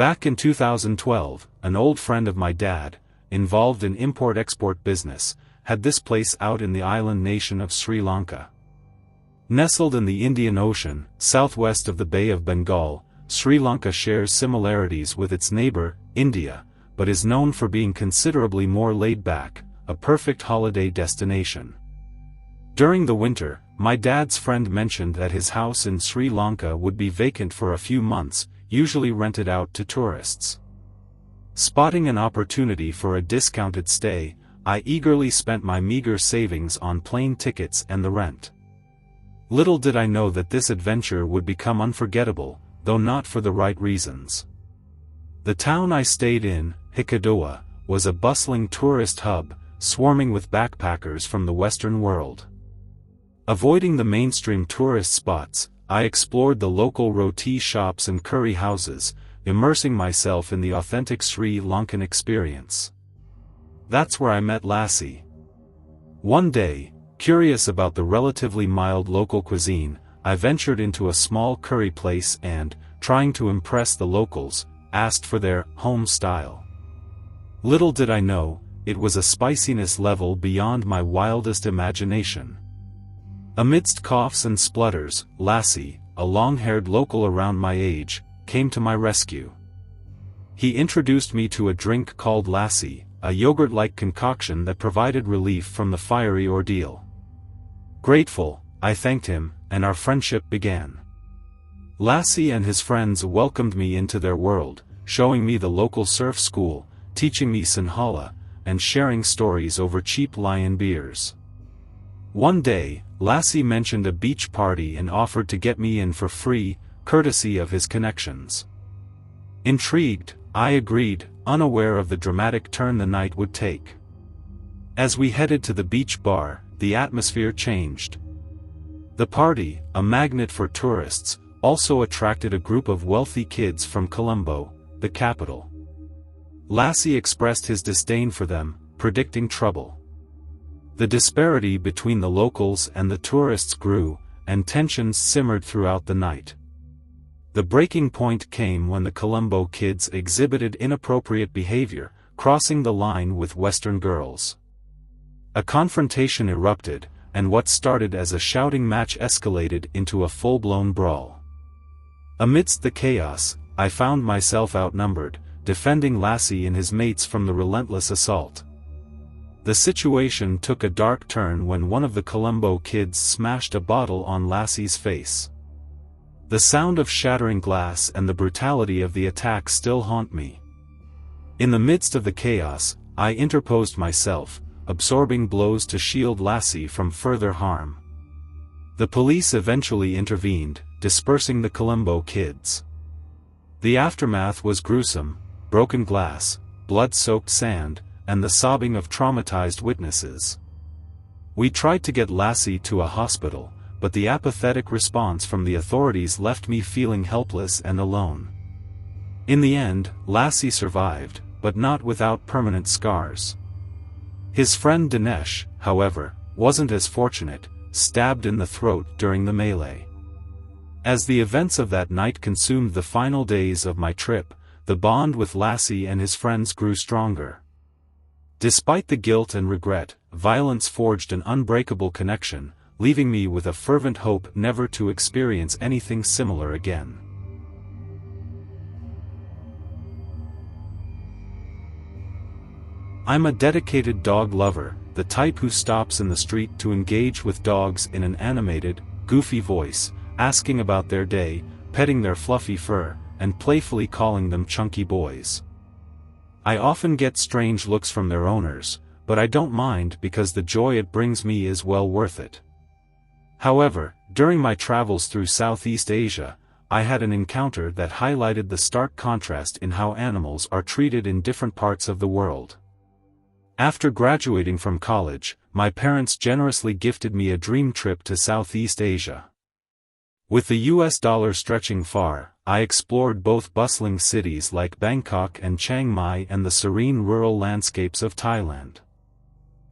Back in 2012, an old friend of my dad, involved in import-export business, had this place out in the island nation of Sri Lanka. Nestled in the Indian Ocean, southwest of the Bay of Bengal, Sri Lanka shares similarities with its neighbor, India, but is known for being considerably more laid-back, a perfect holiday destination. During the winter, my dad's friend mentioned that his house in Sri Lanka would be vacant for a few months, usually rented out to tourists. Spotting an opportunity for a discounted stay, I eagerly spent my meager savings on plane tickets and the rent. Little did I know that this adventure would become unforgettable, though not for the right reasons. The town I stayed in, Hikadoa, was a bustling tourist hub, swarming with backpackers from the Western world. Avoiding the mainstream tourist spots, I explored the local roti shops and curry houses, immersing myself in the authentic Sri Lankan experience. That's where I met Lassie. One day, curious about the relatively mild local cuisine, I ventured into a small curry place and, trying to impress the locals, asked for their home style. Little did I know, it was a spiciness level beyond my wildest imagination. Amidst coughs and splutters, Lassie, a long-haired local around my age, came to my rescue. He introduced me to a drink called Lassie, a yogurt-like concoction that provided relief from the fiery ordeal. Grateful, I thanked him, and our friendship began. Lassie and his friends welcomed me into their world, showing me the local surf school, teaching me Sinhala, and sharing stories over cheap lion beers. One day, Lassie mentioned a beach party and offered to get me in for free, courtesy of his connections. Intrigued, I agreed, unaware of the dramatic turn the night would take. As we headed to the beach bar, the atmosphere changed. The party, a magnet for tourists, also attracted a group of wealthy kids from Colombo, the capital. Lassie expressed his disdain for them, predicting trouble. The disparity between the locals and the tourists grew, and tensions simmered throughout the night. The breaking point came when the Colombo kids exhibited inappropriate behavior, crossing the line with Western girls. A confrontation erupted, and what started as a shouting match escalated into a full-blown brawl. Amidst the chaos, I found myself outnumbered, defending Lassie and his mates from the relentless assault. The situation took a dark turn when one of the Colombo kids smashed a bottle on Lassie's face. The sound of shattering glass and the brutality of the attack still haunt me. In the midst of the chaos, I interposed myself, absorbing blows to shield Lassie from further harm. The police eventually intervened, dispersing the Colombo kids. The aftermath was gruesome: broken glass, blood-soaked sand, and the sobbing of traumatized witnesses. We tried to get Lassie to a hospital, but the apathetic response from the authorities left me feeling helpless and alone. In the end, Lassie survived, but not without permanent scars. His friend Dinesh, however, wasn't as fortunate, stabbed in the throat during the melee. As the events of that night consumed the final days of my trip, the bond with Lassie and his friends grew stronger. Despite the guilt and regret, violence forged an unbreakable connection, leaving me with a fervent hope never to experience anything similar again. I'm a dedicated dog lover, the type who stops in the street to engage with dogs in an animated, goofy voice, asking about their day, petting their fluffy fur, and playfully calling them chunky boys. I often get strange looks from their owners, but I don't mind because the joy it brings me is well worth it. However, during my travels through Southeast Asia, I had an encounter that highlighted the stark contrast in how animals are treated in different parts of the world. After graduating from college, my parents generously gifted me a dream trip to Southeast Asia. With the US dollar stretching far, I explored both bustling cities like Bangkok and Chiang Mai and the serene rural landscapes of Thailand.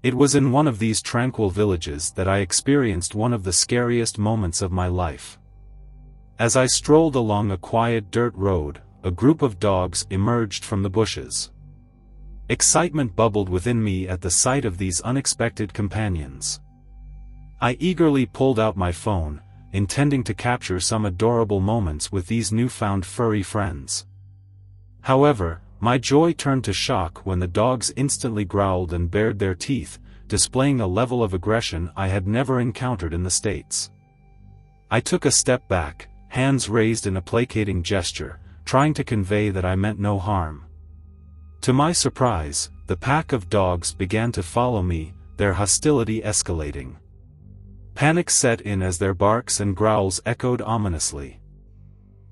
It was in one of these tranquil villages that I experienced one of the scariest moments of my life. As I strolled along a quiet dirt road, a group of dogs emerged from the bushes. Excitement bubbled within me at the sight of these unexpected companions. I eagerly pulled out my phone, intending to capture some adorable moments with these newfound furry friends. However, my joy turned to shock when the dogs instantly growled and bared their teeth, displaying a level of aggression I had never encountered in the States. I took a step back, hands raised in a placating gesture, trying to convey that I meant no harm. To my surprise, the pack of dogs began to follow me, their hostility escalating. Panic set in as their barks and growls echoed ominously.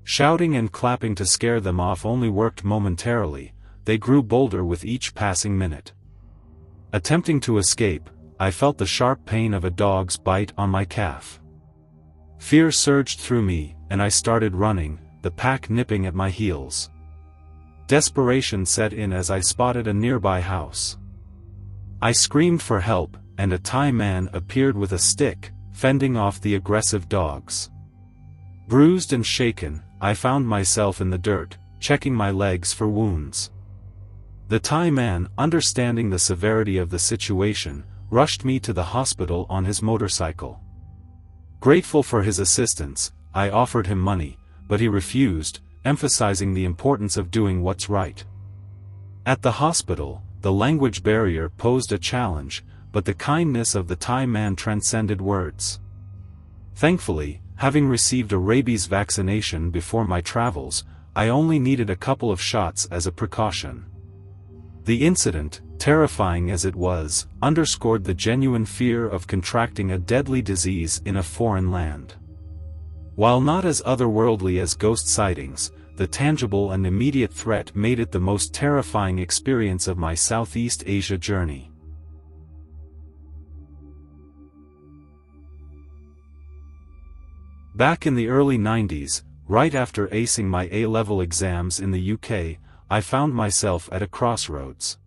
Shouting and clapping to scare them off only worked momentarily, they grew bolder with each passing minute. Attempting to escape, I felt the sharp pain of a dog's bite on my calf. Fear surged through me, and I started running, the pack nipping at my heels. Desperation set in as I spotted a nearby house. I screamed for help, and a Thai man appeared with a stick, fending off the aggressive dogs. Bruised and shaken, I found myself in the dirt, checking my legs for wounds. The Thai man, understanding the severity of the situation, rushed me to the hospital on his motorcycle. Grateful for his assistance, I offered him money, but he refused, emphasizing the importance of doing what's right. At the hospital, the language barrier posed a challenge, but the kindness of the Thai man transcended words. Thankfully, having received a rabies vaccination before my travels, I only needed a couple of shots as a precaution. The incident, terrifying as it was, underscored the genuine fear of contracting a deadly disease in a foreign land. While not as otherworldly as ghost sightings, the tangible and immediate threat made it the most terrifying experience of my Southeast Asia journey. Back in the early 90s, right after acing my A-level exams in the UK, I found myself at a crossroads.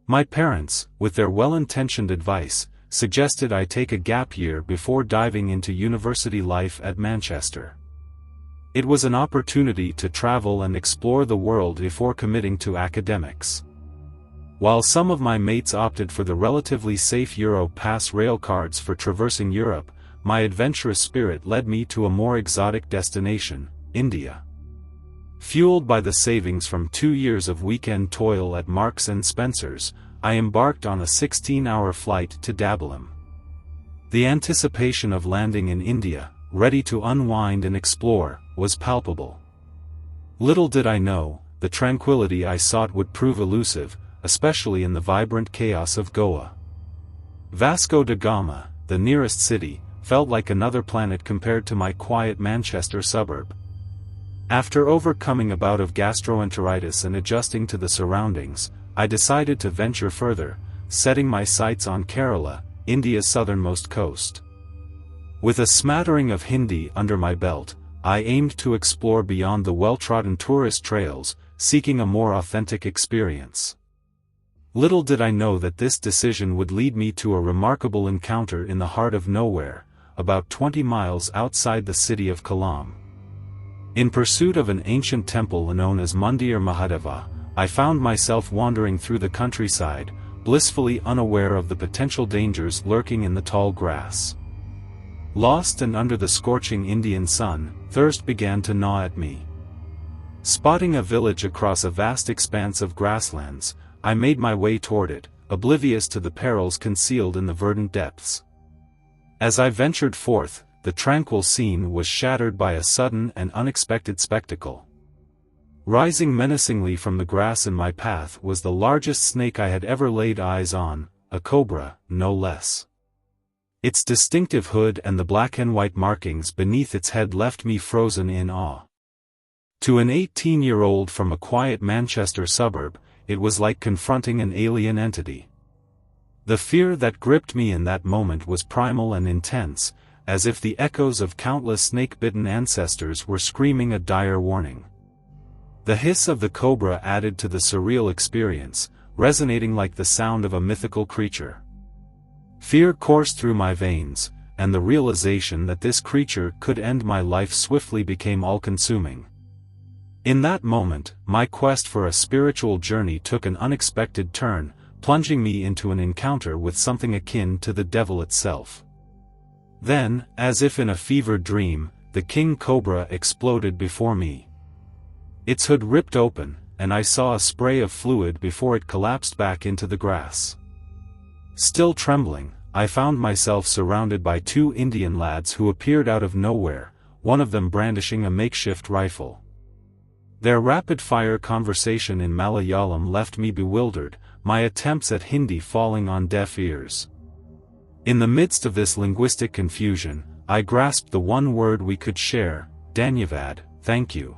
My parents, with their well-intentioned advice, suggested I take a gap year before diving into university life at Manchester. It was an opportunity to travel and explore the world before committing to academics. While some of my mates opted for the relatively safe Euro-Pass rail cards for traversing Europe, my adventurous spirit led me to a more exotic destination, India. Fueled by the savings from 2 years of weekend toil at Marks & Spencer's, I embarked on a 16-hour flight to Dabolim. The anticipation of landing in India, ready to unwind and explore, was palpable. Little did I know, the tranquility I sought would prove elusive, especially in the vibrant chaos of Goa. Vasco da Gama, the nearest city, felt like another planet compared to my quiet Manchester suburb. After overcoming a bout of gastroenteritis and adjusting to the surroundings, I decided to venture further, setting my sights on Kerala, India's southernmost coast. With a smattering of Hindi under my belt, I aimed to explore beyond the well-trodden tourist trails, seeking a more authentic experience. Little did I know that this decision would lead me to a remarkable encounter in the heart of nowhere, about 20 miles outside the city of Kollam. In pursuit of an ancient temple known as Mandir Mahadeva, I found myself wandering through the countryside, blissfully unaware of the potential dangers lurking in the tall grass. Lost and under the scorching Indian sun, thirst began to gnaw at me. Spotting a village across a vast expanse of grasslands, I made my way toward it, oblivious to the perils concealed in the verdant depths. As I ventured forth, the tranquil scene was shattered by a sudden and unexpected spectacle. Rising menacingly from the grass in my path was the largest snake I had ever laid eyes on, a cobra, no less. Its distinctive hood and the black and white markings beneath its head left me frozen in awe. To an 18-year-old from a quiet Manchester suburb, it was like confronting an alien entity. The fear that gripped me in that moment was primal and intense, as if the echoes of countless snake-bitten ancestors were screaming a dire warning. The hiss of the cobra added to the surreal experience, resonating like the sound of a mythical creature. Fear coursed through my veins, and the realization that this creature could end my life swiftly became all-consuming. In that moment, my quest for a spiritual journey took an unexpected turn, plunging me into an encounter with something akin to the devil itself. Then, as if in a fevered dream, the king cobra exploded before me. Its hood ripped open, and I saw a spray of fluid before it collapsed back into the grass. Still trembling, I found myself surrounded by two Indian lads who appeared out of nowhere, one of them brandishing a makeshift rifle. Their rapid-fire conversation in Malayalam left me bewildered, my attempts at Hindi falling on deaf ears. In the midst of this linguistic confusion, I grasped the one word we could share, Dhanyavad, thank you.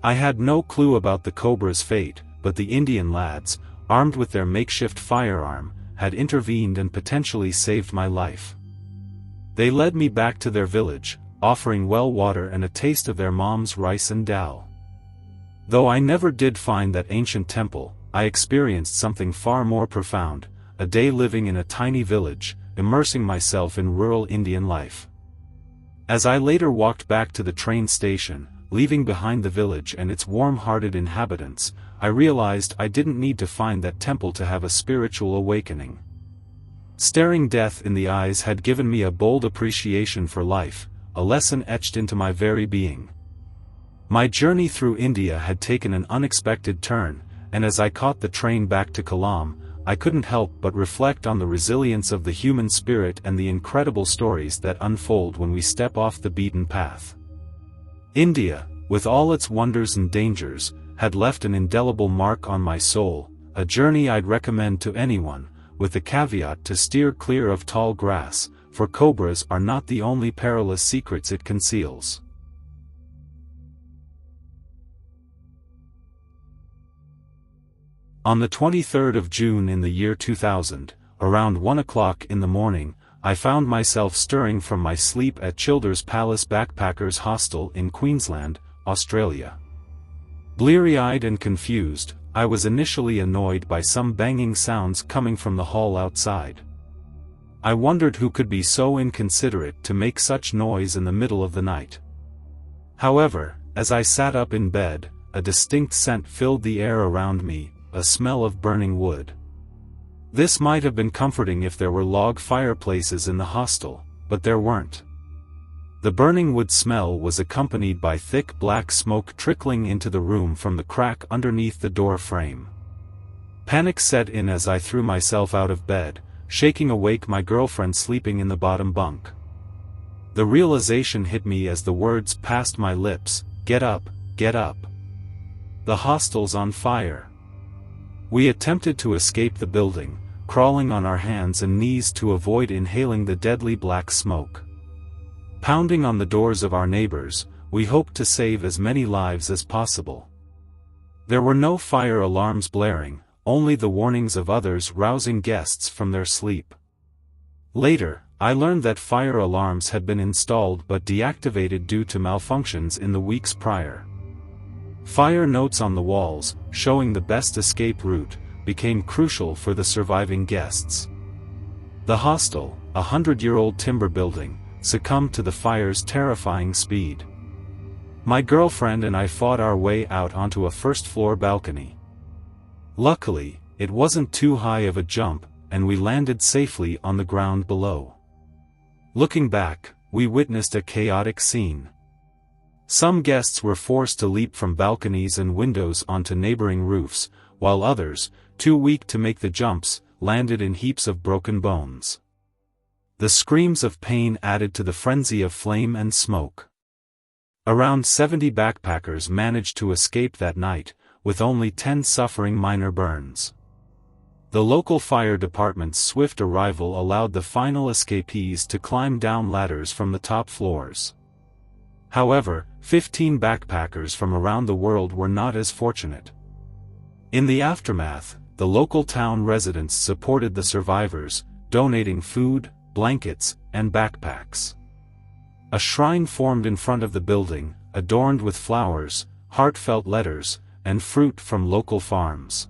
I had no clue about the cobra's fate, but the Indian lads, armed with their makeshift firearm, had intervened and potentially saved my life. They led me back to their village, offering well water and a taste of their mom's rice and dal. Though I never did find that ancient temple, I experienced something far more profound, a day living in a tiny village, immersing myself in rural Indian life. As I later walked back to the train station, leaving behind the village and its warm-hearted inhabitants, I realized I didn't need to find that temple to have a spiritual awakening. Staring death in the eyes had given me a bold appreciation for life, a lesson etched into my very being. My journey through India had taken an unexpected turn, and as I caught the train back to Kollam, I couldn't help but reflect on the resilience of the human spirit and the incredible stories that unfold when we step off the beaten path. India, with all its wonders and dangers, had left an indelible mark on my soul, a journey I'd recommend to anyone, with the caveat to steer clear of tall grass, for cobras are not the only perilous secrets it conceals. On the 23rd of June in the year 2000, around 1 o'clock in the morning, I found myself stirring from my sleep at Childers Palace Backpackers Hostel in Queensland, Australia. Bleary-eyed and confused, I was initially annoyed by some banging sounds coming from the hall outside. I wondered who could be so inconsiderate to make such noise in the middle of the night. However, as I sat up in bed, a distinct scent filled the air around me, a smell of burning wood. This might have been comforting if there were log fireplaces in the hostel, but there weren't. The burning wood smell was accompanied by thick black smoke trickling into the room from the crack underneath the door frame. Panic set in as I threw myself out of bed, shaking awake my girlfriend sleeping in the bottom bunk. The realization hit me as the words passed my lips, "Get up, get up. The hostel's on fire." We attempted to escape the building, crawling on our hands and knees to avoid inhaling the deadly black smoke. Pounding on the doors of our neighbors, we hoped to save as many lives as possible. There were no fire alarms blaring, only the warnings of others rousing guests from their sleep. Later, I learned that fire alarms had been installed but deactivated due to malfunctions in the weeks prior. Fire notes on the walls, showing the best escape route, became crucial for the surviving guests. The hostel, a 100-year-old timber building, succumbed to the fire's terrifying speed. My girlfriend and I fought our way out onto a first-floor balcony. Luckily, it wasn't too high of a jump, and we landed safely on the ground below. Looking back, we witnessed a chaotic scene. Some guests were forced to leap from balconies and windows onto neighboring roofs, while others, too weak to make the jumps, landed in heaps of broken bones. The screams of pain added to the frenzy of flame and smoke. Around 70 backpackers managed to escape that night, with only 10 suffering minor burns. The local fire department's swift arrival allowed the final escapees to climb down ladders from the top floors. However, 15 backpackers from around the world were not as fortunate. In the aftermath, the local town residents supported the survivors, donating food, blankets, and backpacks. A shrine formed in front of the building, adorned with flowers, heartfelt letters, and fruit from local farms.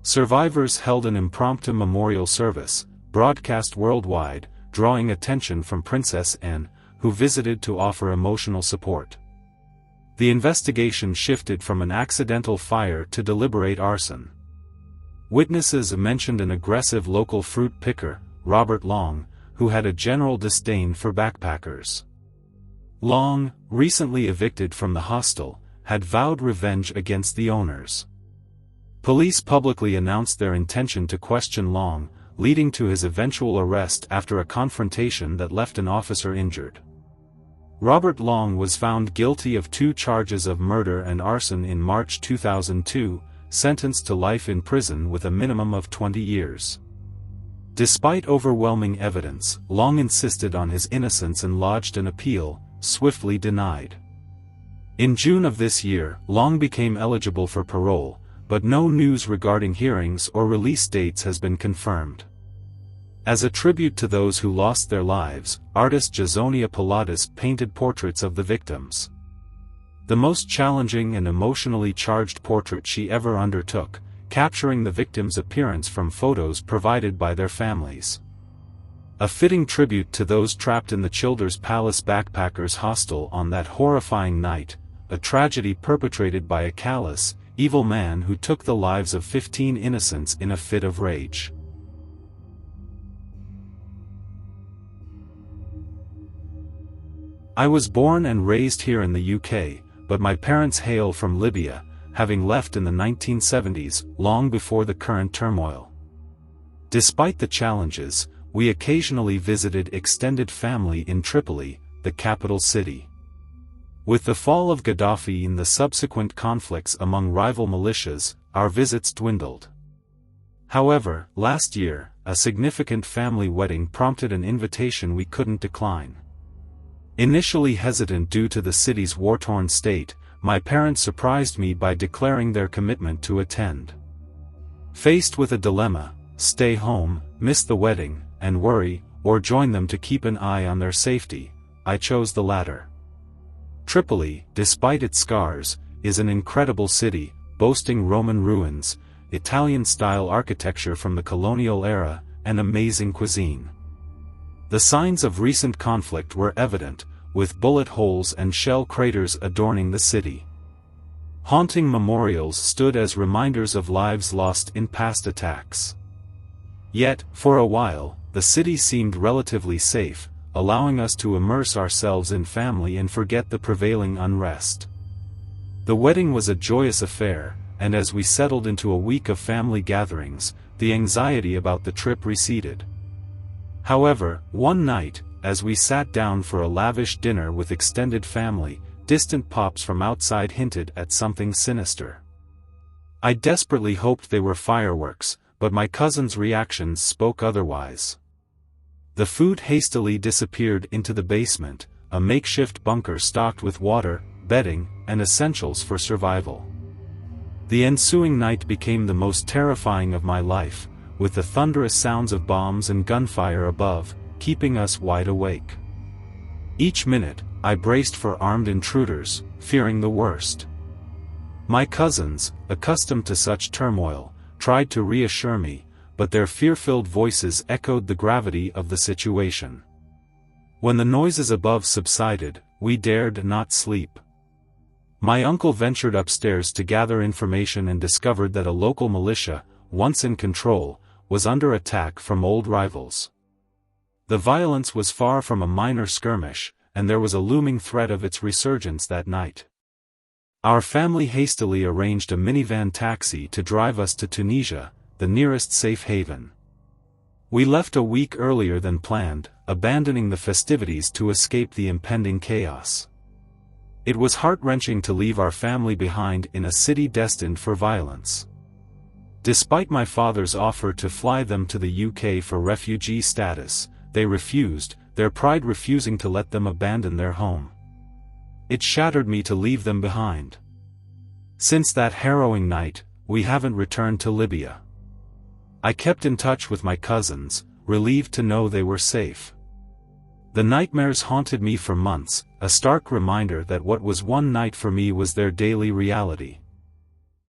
Survivors held an impromptu memorial service, broadcast worldwide, drawing attention from Princess Anne, who visited to offer emotional support. the investigation shifted from an accidental fire to deliberate arson. Witnesses mentioned an aggressive local fruit picker, Robert Long, who had a general disdain for backpackers. Long, recently evicted from the hostel, had vowed revenge against the owners. Police publicly announced their intention to question Long, leading to his eventual arrest after a confrontation that left an officer injured. Robert Long was found guilty of 2 charges of murder and arson in March 2002, sentenced to life in prison with a minimum of 20 years. Despite overwhelming evidence, Long insisted on his innocence and lodged an appeal, swiftly denied. In June of this year, Long became eligible for parole, but no news regarding hearings or release dates has been confirmed. As a tribute to those who lost their lives, artist Jasonia Pilatus painted portraits of the victims. The most challenging and emotionally charged portrait she ever undertook, capturing the victims' appearance from photos provided by their families. A fitting tribute to those trapped in the Childers Palace backpackers hostel on that horrifying night, a tragedy perpetrated by a callous, evil man who took the lives of 15 innocents in a fit of rage. I was born and raised here in the UK, but my parents hail from Libya, having left in the 1970s, long before the current turmoil. Despite the challenges, we occasionally visited extended family in Tripoli, the capital city. With the fall of Gaddafi and the subsequent conflicts among rival militias, our visits dwindled. However, last year, a significant family wedding prompted an invitation we couldn't decline. Initially hesitant due to the city's war-torn state, my parents surprised me by declaring their commitment to attend. Faced with a dilemma, stay home, miss the wedding, and worry, or join them to keep an eye on their safety, I chose the latter. Tripoli, despite its scars, is an incredible city, boasting Roman ruins, Italian-style architecture from the colonial era, and amazing cuisine. The signs of recent conflict were evident, with bullet holes and shell craters adorning the city. Haunting memorials stood as reminders of lives lost in past attacks. Yet, for a while, the city seemed relatively safe, allowing us to immerse ourselves in family and forget the prevailing unrest. The wedding was a joyous affair, and as we settled into a week of family gatherings, the anxiety about the trip receded. However, one night, as we sat down for a lavish dinner with extended family, distant pops from outside hinted at something sinister. I desperately hoped they were fireworks, but my cousin's reactions spoke otherwise. The food hastily disappeared into the basement, a makeshift bunker stocked with water, bedding, and essentials for survival. The ensuing night became the most terrifying of my life, with the thunderous sounds of bombs and gunfire above, keeping us wide awake. Each minute, I braced for armed intruders, fearing the worst. My cousins, accustomed to such turmoil, tried to reassure me, but their fear-filled voices echoed the gravity of the situation. When the noises above subsided, we dared not sleep. My uncle ventured upstairs to gather information and discovered that a local militia, once in control, was under attack from old rivals. The violence was far from a minor skirmish, and there was a looming threat of its resurgence that night. Our family hastily arranged a minivan taxi to drive us to Tunisia, the nearest safe haven. We left a week earlier than planned, abandoning the festivities to escape the impending chaos. It was heart-wrenching to leave our family behind in a city destined for violence. Despite my father's offer to fly them to the UK for refugee status, they refused, their pride refusing to let them abandon their home. It shattered me to leave them behind. Since that harrowing night, we haven't returned to Libya. I kept in touch with my cousins, relieved to know they were safe. The nightmares haunted me for months, a stark reminder that what was one night for me was their daily reality.